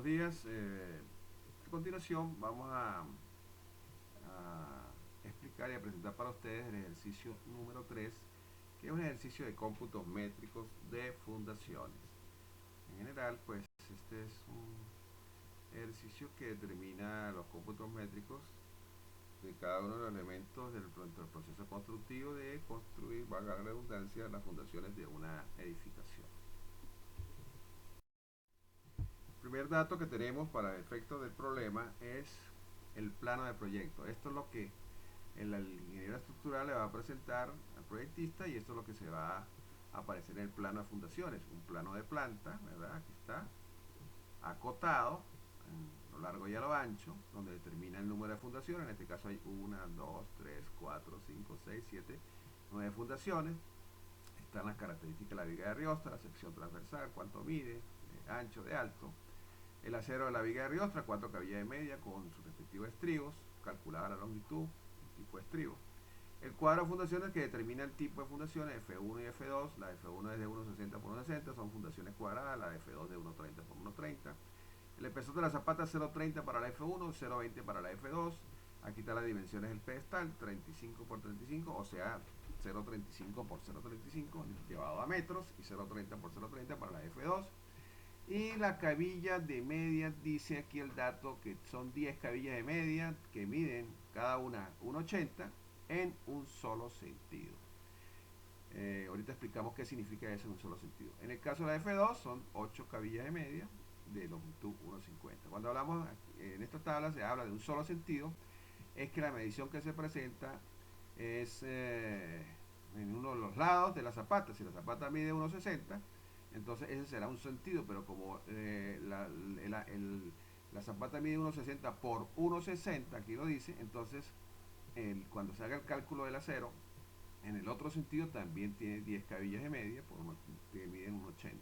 buenos días. A continuación vamos a explicar y a presentar para ustedes el ejercicio número 3, que es un ejercicio de cómputos métricos de fundaciones. En general, pues este es un ejercicio que determina los cómputos métricos de cada uno de los elementos del proceso constructivo de construir, valga la redundancia, las fundaciones de una edificación. El primer dato que tenemos para efectos del problema es el plano de proyecto. Esto es lo que el ingeniero estructural le va a presentar al proyectista, y esto es lo que se va a aparecer en el plano de fundaciones. Un plano de planta, ¿verdad? Aquí está, acotado a lo largo y a lo ancho, donde determina el número de fundaciones. En este caso hay 1, 2, 3, 4, 5, 6, 7, 9 fundaciones. Están las características de la viga de riostra, la sección transversal, cuánto mide, ancho de alto. El acero de la viga de riostra, 4 cabillas de media con sus respectivos estribos, calculada la longitud, el tipo de estribo. El cuadro de fundaciones que determina el tipo de fundaciones, F1 y F2. La F1 es de 1,60 por 1,60, son fundaciones cuadradas. La F2 de 1,30 por 1,30. El espesor de la zapata 0,30 para la F1, 0,20 para la F2. Aquí están las dimensiones del pedestal, 35 por 35, o sea, 0,35 por 0,35 llevado a metros, y 0,30 por 0,30 para la F2. Y la cabilla de media, dice aquí el dato que son 10 cabillas de media que miden cada una 1,80 en un solo sentido. Ahorita explicamos qué significa eso en un solo sentido. En el caso de la F2 son 8 cabillas de media de longitud 1,50. Cuando hablamos en esta tabla se habla de un solo sentido, es que la medición que se presenta es en uno de los lados de la zapata. Si la zapata mide 1,60, entonces ese será un sentido, pero como la zapata mide 1,60 por 1,60, aquí lo dice, entonces cuando se haga el cálculo del acero, en el otro sentido también tiene 10 cabillas de media que miden 1,80.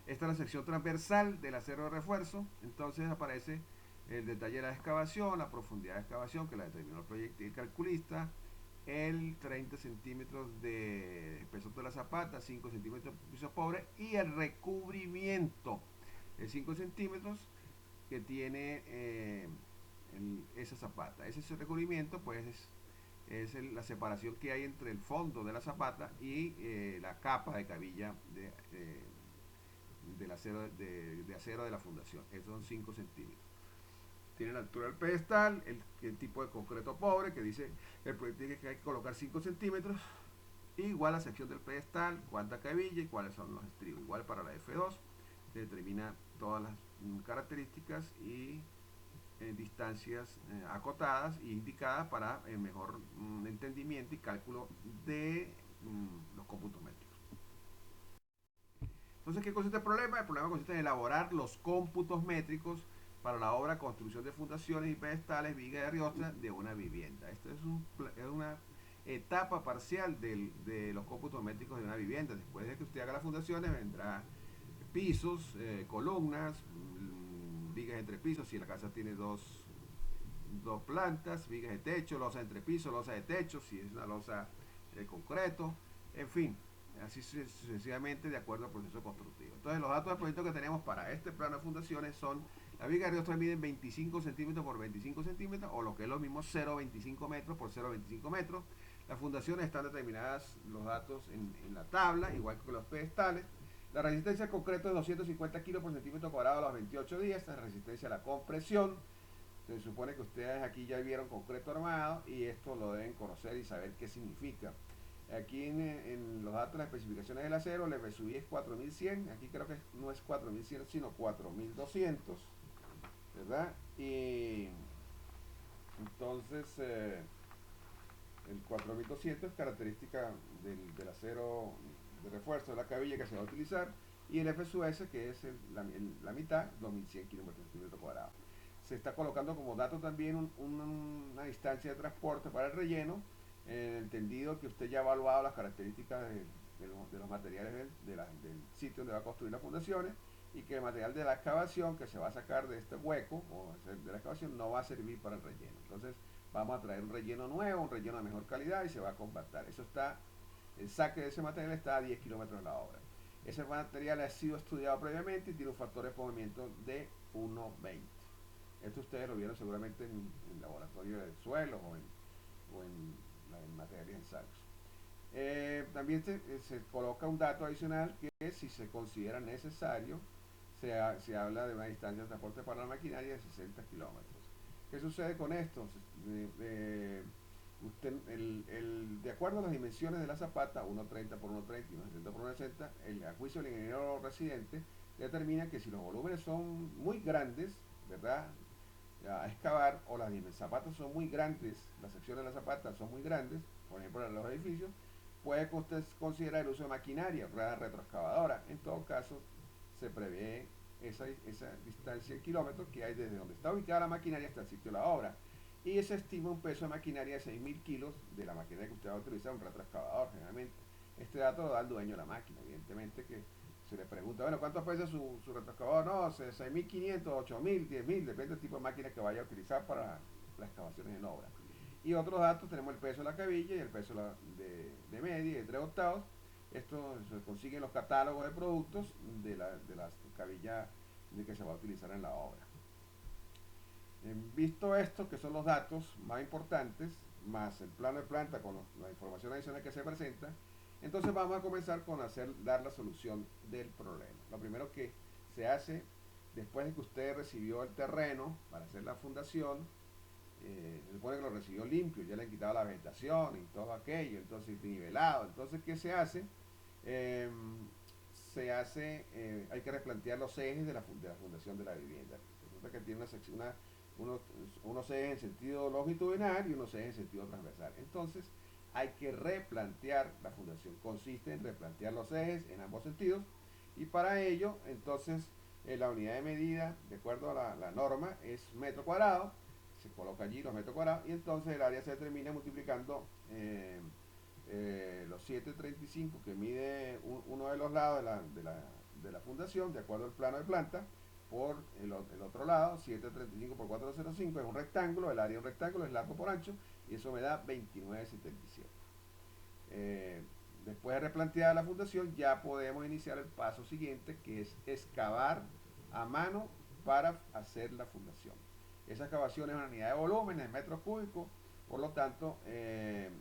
Esta es la sección transversal del acero de refuerzo. Entonces aparece el detalle de la excavación, la profundidad de excavación que la determinó el calculista, el 30 centímetros de espesor de la zapata, 5 centímetros de piso pobre, y el recubrimiento de 5 centímetros que tiene esa zapata. Ese recubrimiento pues es la separación que hay entre el fondo de la zapata y la capa de cabilla del acero, de acero de la fundación. Esos son 5 centímetros. Tiene la altura del pedestal, el tipo de concreto pobre, que dice el proyectil que hay que colocar 5 centímetros, igual la sección del pedestal, cuánta cabilla y cuáles son los estribos. Igual para la F2, se determina todas las características y distancias acotadas e indicadas para el mejor entendimiento y cálculo de los cómputos métricos. Entonces, ¿qué consiste el problema? El problema consiste en elaborar los cómputos métricos para la obra construcción de fundaciones y pedestales, vigas de riostra de una vivienda. Esta es una etapa parcial de los cómputos métricos de una vivienda. Después de que usted haga las fundaciones, vendrá pisos, columnas, vigas entre pisos, si la casa tiene dos plantas, vigas de techo, losa entre pisos, losa de techo, si es una losa de concreto, en fin, así sucesivamente de acuerdo al proceso constructivo. Entonces los datos de proyecto que tenemos para este plano de fundaciones son: la viga de riostra mide 25 centímetros por 25 centímetros, o lo que es lo mismo 0,25 metros por 0,25 metros. Las fundaciones están determinadas, los datos en la tabla, igual que los pedestales. La resistencia al concreto es 250 kilos por centímetro cuadrado a los 28 días. Esta es la resistencia a la compresión. Se supone que ustedes aquí ya vieron concreto armado, y esto lo deben conocer y saber qué significa. Aquí en los datos, las especificaciones del acero, el FSUI es 4100. Aquí creo que no es 4100 sino 4200, ¿verdad? Y entonces el 4200 es característica del acero de refuerzo de la cabilla que se va a utilizar, y el FSUS, que es la mitad, 2100 km por centímetro cuadrado. Se está colocando como dato también una distancia de transporte para el relleno, en el entendido que usted ya ha evaluado las características de los materiales del sitio donde va a construir las fundaciones, y que el material de la excavación que se va a sacar de este hueco o de la excavación no va a servir para el relleno. Entonces vamos a traer un relleno nuevo, un relleno de mejor calidad, y se va a compactar. Eso está, el saque de ese material está a 10 kilómetros la hora. Ese material ha sido estudiado previamente y tiene un factor de movimiento de 1,20. Esto ustedes lo vieron seguramente en laboratorio de suelos o en materiales exactos. También se coloca un dato adicional que si se considera necesario, se habla de una distancia de transporte para la maquinaria de 60 kilómetros. ¿Qué sucede con esto? De acuerdo a las dimensiones de la zapata, 1,30 por 1,30 y 1,60 por 1,60, a juicio del ingeniero residente determina que si los volúmenes son muy grandes, ¿verdad? A excavar, o las zapatas son muy grandes, las secciones de la zapata son muy grandes, por ejemplo en los edificios, puede usted considerar el uso de maquinaria, rueda retroexcavadora. En todo caso, se prevé esa distancia en kilómetros que hay desde donde está ubicada la maquinaria hasta el sitio de la obra. Y se estima un peso de maquinaria de 6.000 kilos de la maquinaria que usted va a utilizar, un retroexcavador generalmente. Este dato lo da el dueño de la máquina, evidentemente que se le pregunta, bueno, ¿cuánto pesa su retroexcavador? No, 6.500, 8.000, 10.000, depende del tipo de máquina que vaya a utilizar para las excavaciones en obra. Y otros datos, tenemos el peso de la cabilla y el peso de media y de 3 octavos. Esto se consigue en los catálogos de productos de las cabillas que se va a utilizar en la obra. Visto esto, que son los datos más importantes, más el plano de planta con la información adicional que se presenta, entonces vamos a comenzar con dar la solución del problema. Lo primero que se hace después de que usted recibió el terreno para hacer la fundación, se supone que lo recibió limpio, ya le han quitado la vegetación y todo aquello, entonces nivelado. Entonces, ¿qué se hace? Eh, hay que replantear los ejes de la fundación de la vivienda. Resulta que tiene unos ejes en sentido longitudinal y unos ejes en sentido transversal. Entonces, hay que replantear la fundación. Consiste en replantear los ejes en ambos sentidos, y para ello, entonces, la unidad de medida, de acuerdo a la norma, es metro cuadrado. Se coloca allí los metros cuadrados y entonces el área se determina multiplicando los 735 que mide uno de los lados de la fundación, de acuerdo al plano de planta, por el otro lado. 735 por 405 es un rectángulo, el área de un rectángulo es largo por ancho, y eso me da 29,77. Después de replanteada la fundación, ya podemos iniciar el paso siguiente, que es excavar a mano para hacer la fundación. Esa excavación es una unidad de volumen en metros cúbicos, por lo tanto,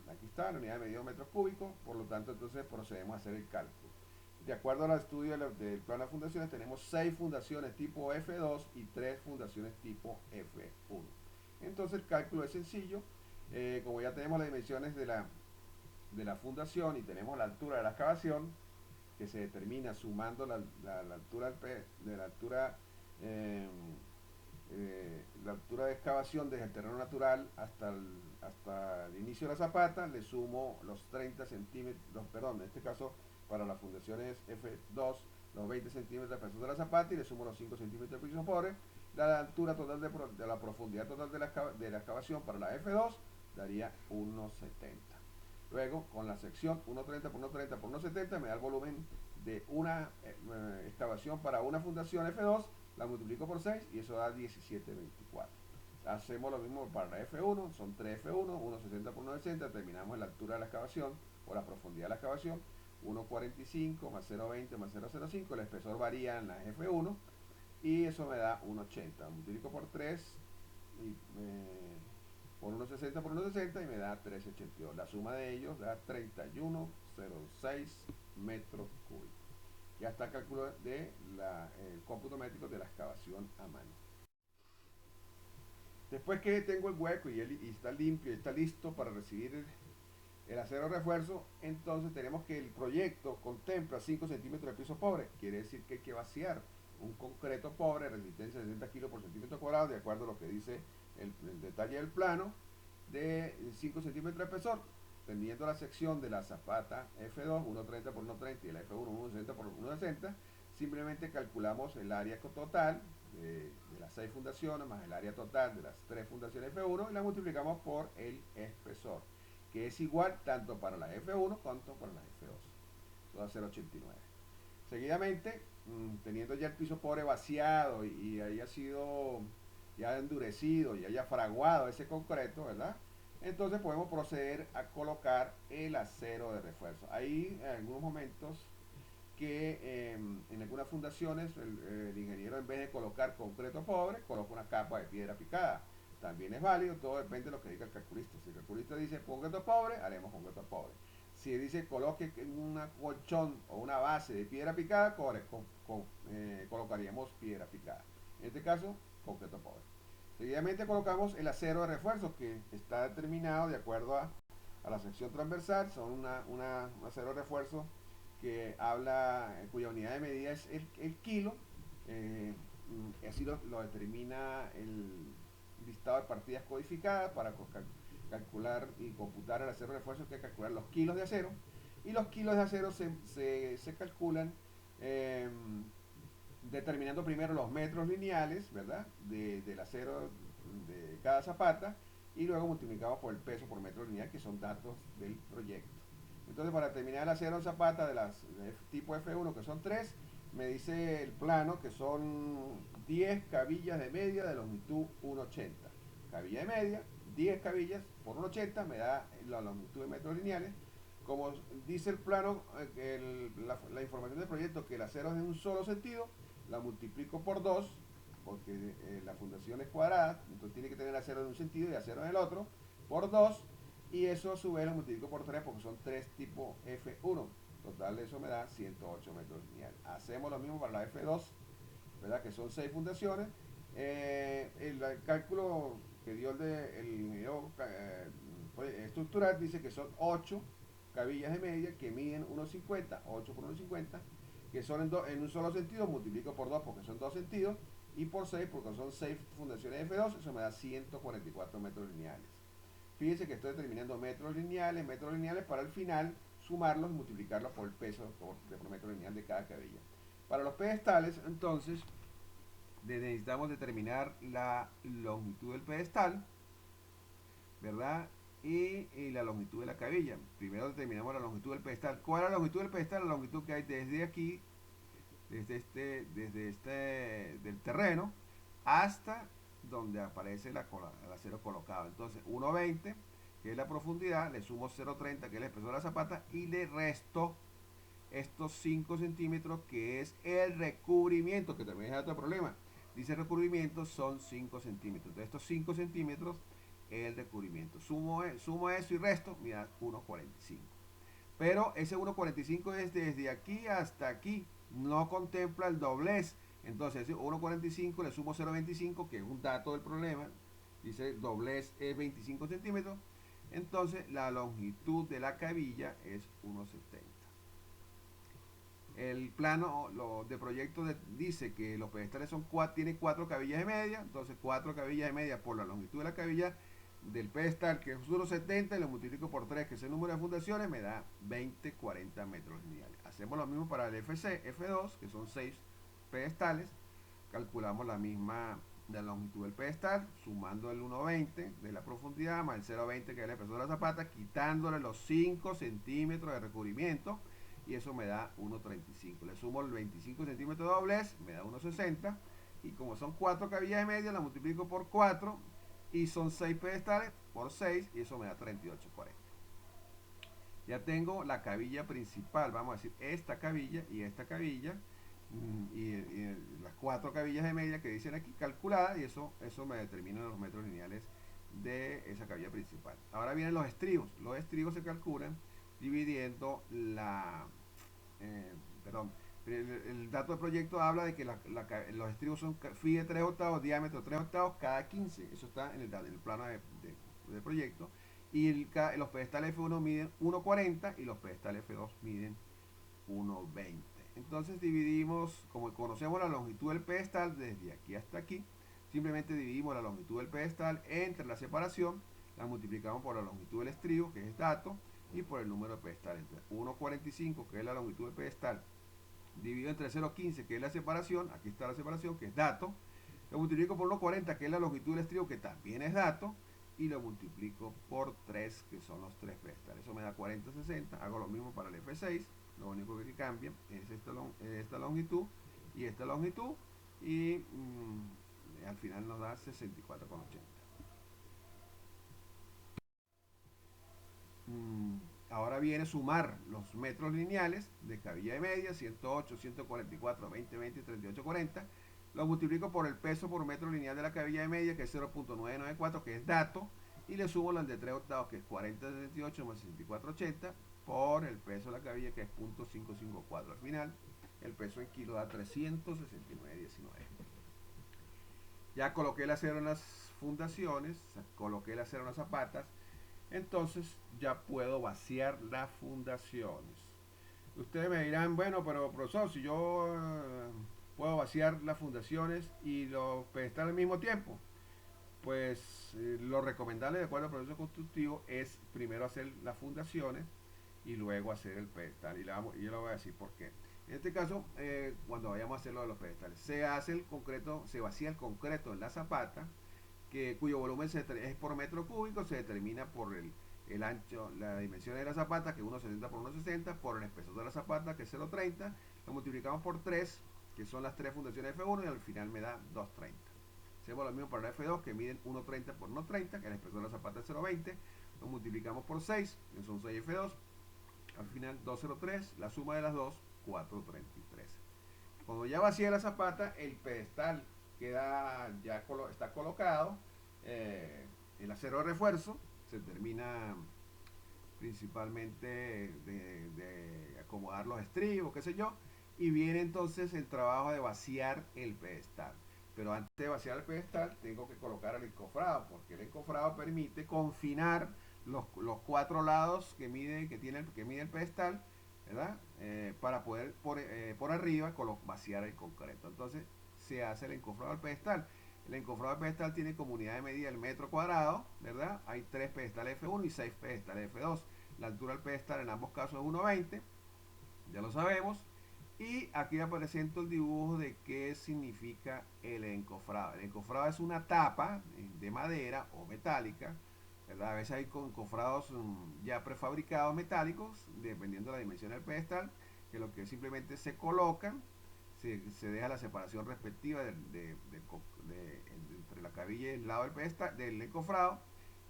aquí está la unidad de medida de metros cúbicos, por lo tanto, entonces procedemos a hacer el cálculo. De acuerdo al estudio del plan de fundaciones, tenemos 6 fundaciones tipo F2 y 3 fundaciones tipo F1. Entonces el cálculo es sencillo. Como ya tenemos las dimensiones de la fundación y tenemos la altura de la excavación, que se determina sumando la altura de eh, la altura de excavación desde el terreno natural hasta el inicio de la zapata, le sumo los 30 centímetros, perdón, en este caso para la fundación es F2, los 20 centímetros de espesor de la zapata, y le sumo los 5 centímetros de piso sobre. La altura total de la profundidad total de la excavación para la F2 daría 1,70. Luego, con la sección 1,30 por 1,30 por 1,70 me da el volumen de una excavación para una fundación F2, la multiplico por 6 y eso da 17,24. Hacemos lo mismo para la F1, son 3 F1, 1,60 por 1,60, terminamos en la altura de la excavación o la profundidad de la excavación, 1,45 más 0,20 más 0,05, el espesor varía en la F1 y eso me da 1,80. Multiplico por 3 y por 1,60 por 1,60 y me da 3,82. La suma de ellos da 31,06 metros cúbicos. Ya está el cálculo de el cómputo métrico de la excavación a mano. Después que tengo el hueco y está limpio y está listo para recibir el acero refuerzo, entonces tenemos que el proyecto contempla 5 centímetros de piso pobre. Quiere decir que hay que vaciar un concreto pobre, resistencia de 60 kilos por centímetro cuadrado, de acuerdo a lo que dice el detalle del plano, de 5 centímetros de espesor, teniendo la sección de la zapata F2, 1,30 por 1,30 y la F1, 1,60 por 1,60. Simplemente calculamos el área total de las 6 fundaciones más el área total de las 3 fundaciones F1 y la multiplicamos por el espesor, que es igual tanto para la F1 cuanto para la F2. Eso va a ser 89. Seguidamente, teniendo ya el piso pobre vaciado y haya sido ya endurecido y haya fraguado ese concreto, ¿verdad? Entonces podemos proceder a colocar el acero de refuerzo. Ahí en algunos momentos que en algunas fundaciones el ingeniero, en vez de colocar concreto pobre, coloca una capa de piedra picada. También es válido, todo depende de lo que diga el calculista. Si el calculista dice concreto pobre, haremos concreto pobre. Si dice coloque un colchón o una base de piedra picada, colocaríamos piedra picada. En este caso, concreto pobre. Seguidamente colocamos el acero de refuerzo, que está determinado de acuerdo a la sección transversal. Son un acero de refuerzo que habla, cuya unidad de medida es el kilo. Así lo determina el listado de partidas codificadas. Para calcular y computar el acero de refuerzo hay que calcular los kilos de acero, y los kilos de acero se calculan eh, determinando primero los metros lineales, ¿verdad? Del acero de cada zapata, y luego multiplicamos por el peso por metro lineal, que son datos del proyecto. Entonces, para determinar el acero en zapata de tipo F1, que son 3, me dice el plano que son 10 cabillas de media de longitud 1,80. Cabilla de media, 10 cabillas por 1,80 me da la longitud de metros lineales. Como dice el plano, la información del proyecto, que el acero es de un solo sentido, la multiplico por 2, porque la fundación es cuadrada, entonces tiene que tener acero en un sentido y acero en el otro, por 2, y eso a su vez lo multiplico por 3, porque son 3 tipo F1. Total, eso me da 108 metros lineales. Hacemos lo mismo para la F2, ¿verdad? Que son 6 fundaciones. El cálculo que dio el ingeniero estructural dice que son 8 cabillas de media que miden 1,50, 8 por 1,50, que son en un solo sentido. Multiplico por 2 porque son 2 sentidos, y por 6 porque son 6 fundaciones F2, eso me da 144 metros lineales. Fíjense que estoy determinando metros lineales para al final sumarlos y multiplicarlos por el peso por metro lineal de cada cabilla. Para los pedestales, entonces, necesitamos determinar la longitud del pedestal, ¿verdad? Y la longitud de la cabilla. Primero determinamos la longitud del pedestal. ¿Cuál es la longitud del pedestal? La longitud que hay desde aquí, del terreno, hasta donde aparece el acero colocado. Entonces, 1,20, que es la profundidad, le sumo 0,30, que es el espesor de la zapata, y le resto estos 5 centímetros, que es el recubrimiento, que también es otro problema. Dice recubrimiento, son 5 centímetros. Entonces, estos 5 centímetros es el recubrimiento. Sumo eso y resto, mira, 1,45. Pero ese 1,45 es desde aquí hasta aquí, no contempla el doblez. Entonces, 1,45 le sumo 0,25, que es un dato del problema. Dice doblez es 25 centímetros. Entonces, la longitud de la cabilla es 1,70. El plano de proyecto dice que los pedestales tienen 4 cabillas de media. Entonces, 4 cabillas de media por la longitud de la cabilla del pedestal, que es 1,70, y lo multiplico por 3, que es el número de fundaciones, me da 40 metros lineales. Hacemos lo mismo para el F2, que son 6 pedestales. Calculamos la longitud del pedestal, sumando el 1,20 de la profundidad más el 0,20, que es el espesor de la zapata, quitándole los 5 centímetros de recubrimiento, y eso me da 1,35. Le sumo el 25 centímetros de doblez, me da 1,60, y como son 4 cabillas de media, la multiplico por 4, y son 6 pedestales por 6, y eso me da 38,40. Ya tengo la cabilla principal, vamos a decir esta cabilla y esta cabilla, y las 4 cabillas de media que dicen aquí calculadas, y eso me determina los metros lineales de esa cabilla principal. Ahora vienen los estribos. Los estribos se calculan dividiendo el dato del proyecto habla de que los estribos son phi de 3 octavos, diámetro 3 octavos cada 15. Eso está en el plano de proyecto. Y los pedestales F1 miden 1,40 y los pedestales F2 miden 1,20. Entonces dividimos, como conocemos la longitud del pedestal desde aquí hasta aquí, simplemente dividimos la longitud del pedestal entre la separación, la multiplicamos por la longitud del estribo, que es dato, y por el número de pedestales. 1,45, que es la longitud del pedestal, dividido entre 0,15, que es la separación, aquí está la separación, que es dato, lo multiplico por 1,40, que es la longitud del estribo, que también es dato, y lo multiplico por 3, que son los 3 pedestales. Eso me da 40,60. Hago lo mismo para el F6, lo único que cambia es esta longitud y esta longitud, y al final nos da 64,80. ahora viene sumar los metros lineales de cabilla de media, 108, 144, 20, 20, 38, 40. Lo multiplico por el peso por metro lineal de la cabilla de media, que es 0.994, que es dato, y le sumo las de 3 octavos, que es 40,78 más 64,80, por el peso de la cabilla, que es 0.554. Al final, el peso en kilo da 369,19. Ya coloqué el acero en las fundaciones, coloqué el acero en las zapatas, entonces ya puedo vaciar las fundaciones. Ustedes me dirán, bueno, pero profesor, si yo puedo vaciar las fundaciones y los pedestales al mismo tiempo, pues lo recomendable de acuerdo al proceso constructivo es primero hacer las fundaciones y luego hacer el pedestal. Y yo le voy a decir por qué. En este caso, cuando vayamos a hacer lo de los pedestales, se hace el concreto, se vacía el concreto en la zapata, cuyo volumen es por metro cúbico, se determina por el ancho, la dimensión de la zapata, que es 1,70 por 1,60, por el espesor de la zapata, que es 0,30, lo multiplicamos por 3, que son las 3 fundaciones F1, y al final me da 2,30. Hacemos lo mismo para la F2, que miden 1,30 por 1,30, que el espesor de la zapata es 0,20, lo multiplicamos por 6, que son 6 F2, al final 2,03, la suma de las dos, 4,33. Cuando ya vacía la zapata, el pedestal está colocado, el acero de refuerzo se termina principalmente de acomodar los estribos, qué sé yo, y viene entonces el trabajo de vaciar el pedestal. Pero antes de vaciar el pedestal tengo que colocar el encofrado, porque el encofrado permite confinar los 4 lados que mide el pedestal, ¿verdad? Para poder por arriba vaciar el concreto. Entonces se hace el encofrado del pedestal. El encofrado del pedestal tiene como unidad de medida el metro cuadrado, ¿verdad? Hay 3 pedestales F1 y 6 pedestales F2. La altura del pedestal en ambos casos es 1,20, ya lo sabemos. Y aquí le presento el dibujo de qué significa el encofrado. El encofrado es una tapa de madera o metálica, ¿verdad? A veces hay encofrados ya prefabricados metálicos, dependiendo de la dimensión del pedestal, que lo que simplemente se colocan, se deja la separación respectiva entre la cabilla y el lado del pedestal, del encofrado,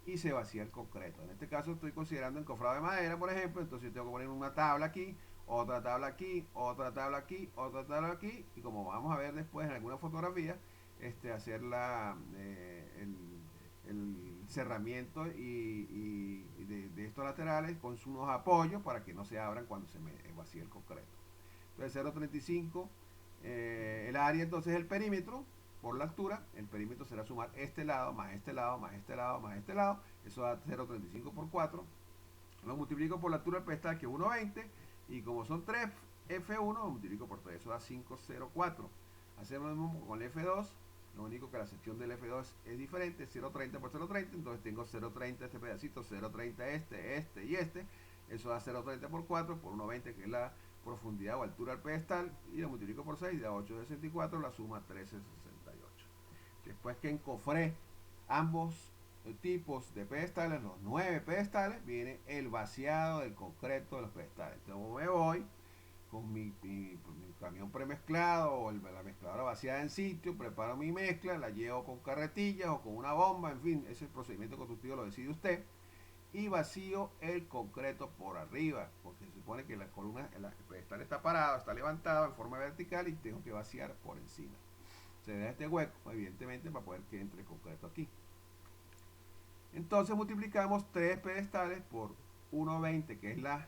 y se vacía el concreto. En este caso estoy considerando encofrado de madera, por ejemplo, entonces tengo que poner una tabla aquí, otra tabla aquí, otra tabla aquí, otra tabla aquí, y como vamos a ver después en alguna fotografía, hacer el cerramiento de estos laterales con unos apoyos para que no se abran cuando se me vacíe el concreto. Entonces 0,35, el área entonces es el perímetro por la altura. El perímetro será sumar este lado más este lado más este lado más este lado, eso da 0,35 por 4, lo multiplico por la altura del pedestal, que es 1,20, y como son 3 F1 lo multiplico por 3, eso da 5,04. Hacemos lo mismo con el F2, lo único que la sección del F2 es diferente, 0,30 por 0,30, entonces tengo 0,30 este pedacito, 0,30 este y este, eso da 0,30 por 4 por 1,20, que es la profundidad o altura del pedestal, y lo multiplico por 6, da 8,64, la suma 13,68. Después que encofré ambos tipos de pedestales, los 9 pedestales, viene el vaciado del concreto de los pedestales. Entonces me voy con mi camión premezclado o la mezcladora vaciada en sitio, preparo mi mezcla, la llevo con carretillas o con una bomba, en fin, ese procedimiento constructivo lo decide usted, y vacío el concreto por arriba, porque se supone que la columna, el pedestal está parado, está levantado en forma vertical y tengo que vaciar por encima. Se deja este hueco, evidentemente, para poder que entre el concreto aquí. Entonces multiplicamos 3 pedestales por 1,20, que es la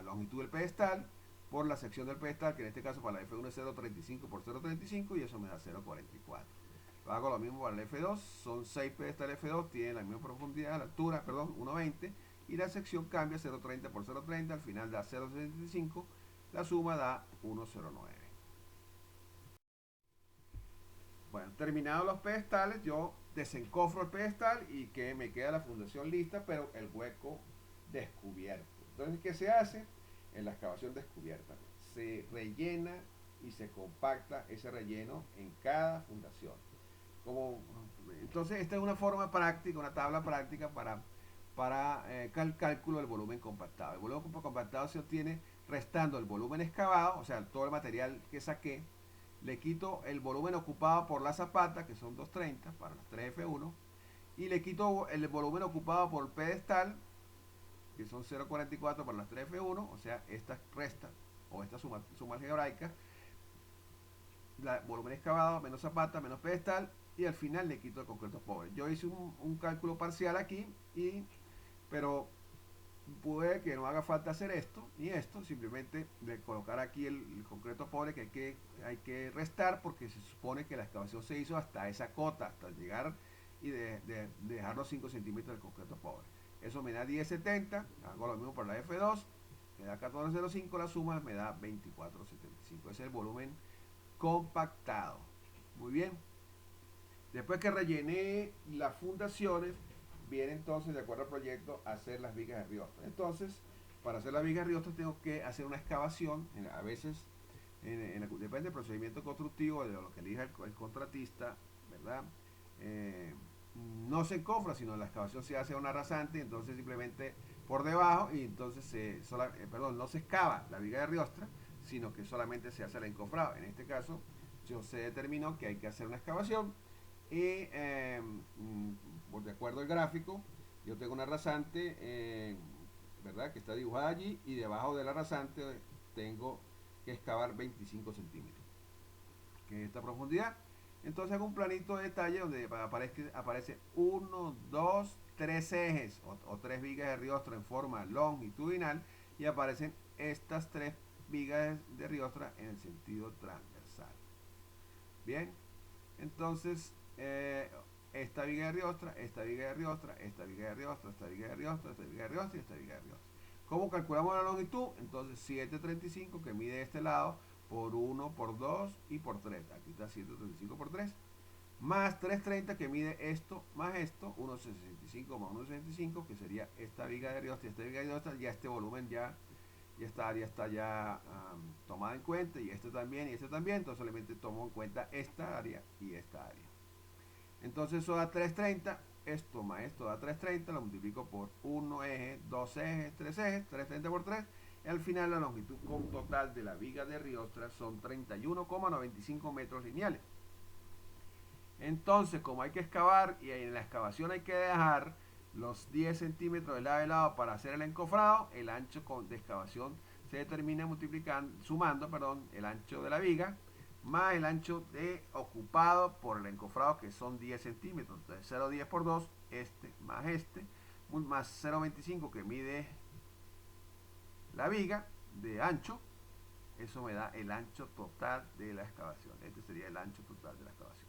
longitud del pedestal, por la sección del pedestal, que en este caso para la F1 es 0,35 por 0,35, y eso me da 0,44. Lo hago lo mismo para el F2, son 6 pedestales F2, tienen la misma profundidad, la altura, perdón, 1,20, y la sección cambia 0,30 por 0,30, al final da 0,75, la suma da 1,09. Bueno, terminados los pedestales, yo desencofro el pedestal y que me queda la fundación lista, pero el hueco descubierto. Entonces, ¿qué se hace? En la excavación descubierta se rellena y se compacta ese relleno en cada fundación. Entonces, esta es una forma práctica, una tabla práctica para el cálculo del volumen compactado. El volumen compactado se obtiene restando el volumen excavado, o sea, todo el material que saqué, le quito el volumen ocupado por la zapata, que son 230 para las 3F1, y le quito el volumen ocupado por el pedestal, que son 0,44 por las 3F1, o sea, esta resta o esta suma algebraica, volumen excavado menos zapata menos pedestal, y al final le quito el concreto pobre. Yo hice un cálculo parcial aquí, pero puede que no haga falta hacer esto ni esto, simplemente de colocar aquí el concreto pobre que hay que restar, porque se supone que la excavación se hizo hasta esa cota, hasta llegar y de dejar los 5 centímetros del concreto pobre. Eso me da 10,70, hago lo mismo para la F2, me da 14,05, la suma me da 24,75. Ese es el volumen compactado. Muy bien. Después que rellené las fundaciones, viene entonces, de acuerdo al proyecto, a hacer las vigas de riostra. Entonces, para hacer las vigas de riostra tengo que hacer una excavación, a veces, depende del procedimiento constructivo, de lo que elija el contratista, ¿verdad? Eh, no se encofra, sino la excavación se hace a una rasante, entonces simplemente por debajo, y entonces no se excava la viga de riostra, sino que solamente se hace el encofrado. En este caso, se determinó que hay que hacer una excavación y de acuerdo al gráfico, yo tengo una rasante, ¿verdad? Que está dibujada allí, y debajo de la rasante tengo que excavar 25 centímetros, que es esta profundidad. Entonces hago un planito de detalle donde aparece 1, 2, 3 ejes o 3 vigas de riostra en forma longitudinal, y aparecen estas 3 vigas de riostra en el sentido transversal. Bien, entonces esta viga de riostra, esta viga de riostra, esta viga de riostra, esta viga de riostra, esta viga de riostra y esta viga de riostra. ¿Cómo calculamos la longitud? Entonces 735, que mide este lado, por 1, por 2 y por 3. Aquí está 735 por 3. Más 330, que mide esto más esto, 1,65 más 1,65, que sería esta viga de riostra y esta viga de riostra. Ya este volumen ya está ya tomado en cuenta, y este también, y este también. Entonces solamente tomo en cuenta esta área y esta área. Entonces eso da 330, esto más esto da 330, lo multiplico por 1 eje, 2 ejes, 3 ejes, 330 por 3, y al final la longitud con total de la viga de riostra son 31,95 metros lineales. Entonces, como hay que excavar, y en la excavación hay que dejar los 10 centímetros de lado a lado para hacer el encofrado, el ancho de excavación se determina sumando el ancho de la viga más el ancho ocupado por el encofrado, que son 10 centímetros. Entonces 0,10 por 2, más 0,25 que mide la viga de ancho. Eso me da el ancho total de la excavación. Este sería el ancho total de la excavación,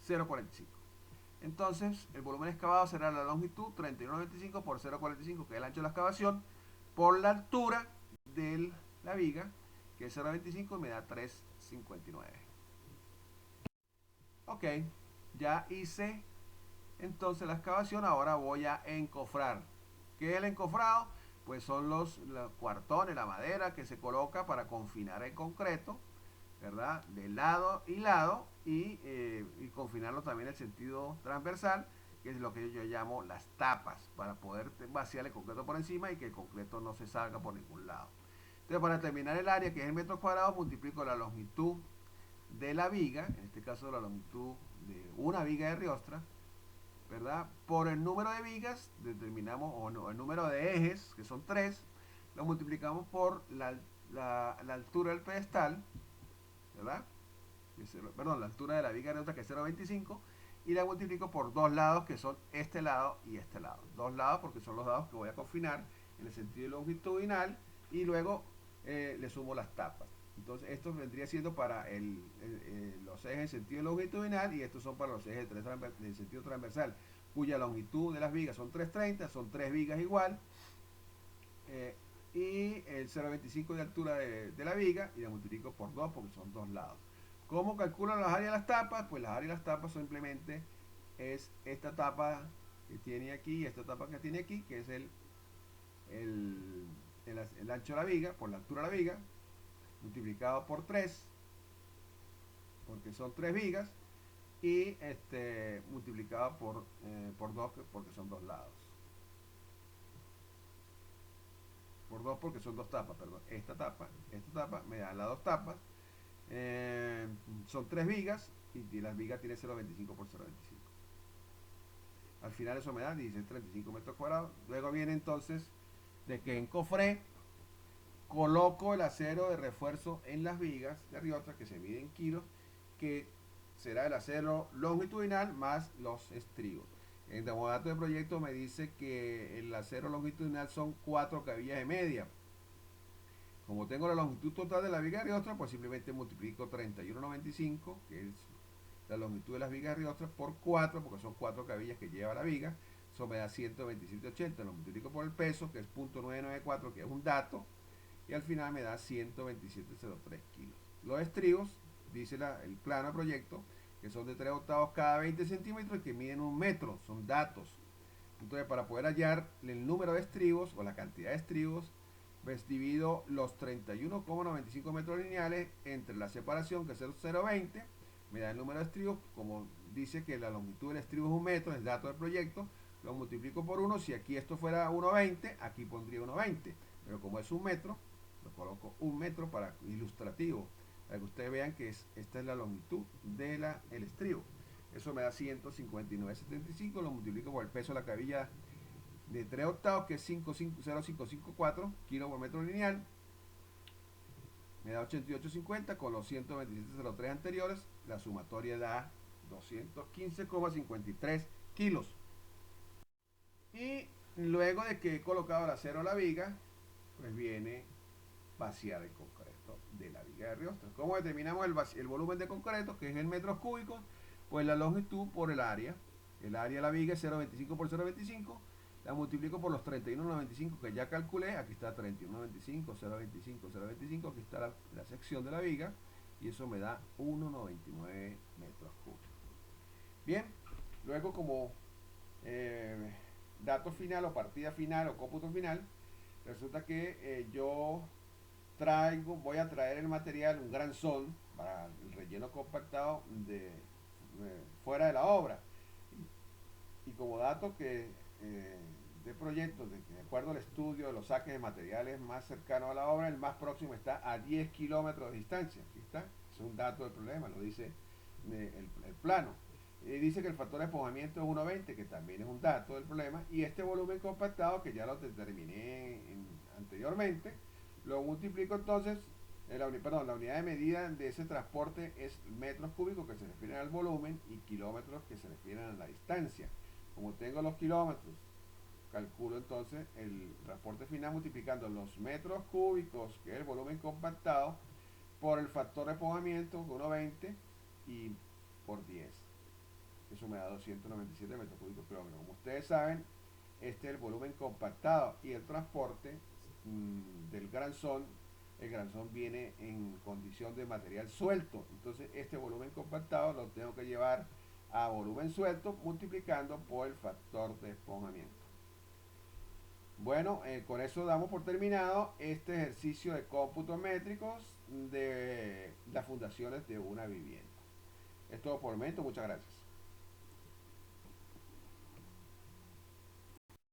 0,45. Entonces el volumen excavado será la longitud 31,95 por 0,45, que es el ancho de la excavación, por la altura de la viga, que es 0,25, y me da 3,59. Ok, ya hice entonces la excavación. Ahora voy a encofrar. ¿Qué es el encofrado? Pues son los cuartones, la madera que se coloca para confinar el concreto, ¿verdad? De lado y lado, y confinarlo también en el sentido transversal, que es lo que yo llamo las tapas, para poder vaciar el concreto por encima y que el concreto no se salga por ningún lado. Entonces, para determinar el área, que es el metro cuadrado, multiplico la longitud de la viga, en este caso la longitud de una viga de riostra, ¿verdad? Por el número de vigas, determinamos, o no, el número de ejes, que son 3, lo multiplicamos por la altura del pedestal, ¿verdad? La altura de la viga de riostra, que es 0,25, y la multiplico por dos lados, que son este lado y este lado. Dos lados porque son los lados que voy a confinar en el sentido longitudinal, y luego le sumo las tapas. Entonces esto vendría siendo para los ejes en sentido longitudinal, y estos son para los ejes en sentido transversal, cuya longitud de las vigas son 330, son 3 vigas igual, y el 0,25 de altura de la viga, y la multiplico por 2 porque son dos lados. ¿Cómo calculan las áreas de las tapas? Pues las áreas de las tapas simplemente es esta tapa que tiene aquí y esta tapa que tiene aquí, que es el ancho de la viga por la altura de la viga, multiplicado por 3, porque son 3 vigas, y multiplicado por 2, porque son dos lados. Por 2 porque son dos tapas, perdón. Esta tapa me da las dos tapas. Son 3 vigas, y las vigas tienen 0,25 por 0,25. Al final eso me da 16,35 metros cuadrados. Luego viene entonces de que en cofre coloco el acero de refuerzo en las vigas de Riostra, que se mide en kilos, que será el acero longitudinal más los estribos. En el dato de proyecto me dice que el acero longitudinal son 4 cabillas y media. Como tengo la longitud total de la viga de Riostra, pues simplemente multiplico 31,95, que es la longitud de las vigas de Riostra, por 4, porque son 4 cabillas que lleva la viga. Eso me da 127,80. Lo multiplico por el peso, que es 0.994, que es un dato, y al final me da 127,03 kilos. Los estribos, dice el plano de proyecto, que son de 3 octavos cada 20 centímetros y que miden 1 metro, son datos. Entonces, para poder hallar el número de estribos o la cantidad de estribos, pues divido los 31,95 metros lineales entre la separación, que es 0,020, me da el número de estribos. Como dice que la longitud del estribo es 1 metro, es el dato del proyecto, lo multiplico por 1. Si aquí esto fuera 1,20, aquí pondría 1,20, pero como es 1 metro, lo coloco 1 metro para ilustrativo, para que ustedes vean que esta es la longitud del estribo. Eso me da 159,75, lo multiplico por el peso de la cabilla de 3 octavos, que es 0,554 kilos por metro lineal, me da 88,50. Con los 127,03 anteriores, la sumatoria da 215,53 kilos. Y luego de que he colocado el acero a la viga, pues viene vaciar el concreto de la viga de Riostra. ¿Cómo determinamos el volumen de concreto, que es en metros cúbicos? Pues la longitud por el área. El área de la viga es 0,25 por 0,25. La multiplico por los 31,95 que ya calculé. Aquí está 31,95, 0,25, 0,25. Aquí está la sección de la viga. Y eso me da 1,99 metros cúbicos. Bien, luego como dato final o partida final o cómputo final, resulta que yo voy a traer el material, un gran son para el relleno compactado fuera de la obra. Y como dato de proyecto, de acuerdo al estudio de los saques de materiales más cercanos a la obra, el más próximo está a 10 kilómetros de distancia. Aquí está, es un dato del problema, lo dice el plano. Dice que el factor de espojamiento es 1,20, que también es un dato del problema, y este volumen compactado, que ya lo determiné anteriormente, lo multiplico entonces, la unidad de medida de ese transporte es metros cúbicos, que se refieren al volumen, y kilómetros, que se refieren a la distancia. Como tengo los kilómetros, calculo entonces el transporte final multiplicando los metros cúbicos, que es el volumen compactado, por el factor de espojamiento, 1,20, y por 10. Eso me da 297 metros cúbicos kilómetros. Como ustedes saben, este es el volumen compactado, y el transporte del granzón. El granzón viene en condición de material suelto. Entonces este volumen compactado lo tengo que llevar a volumen suelto multiplicando por el factor de esponjamiento. Bueno, con eso damos por terminado este ejercicio de cómputos métricos de las fundaciones de una vivienda. Es todo por el momento. Muchas gracias.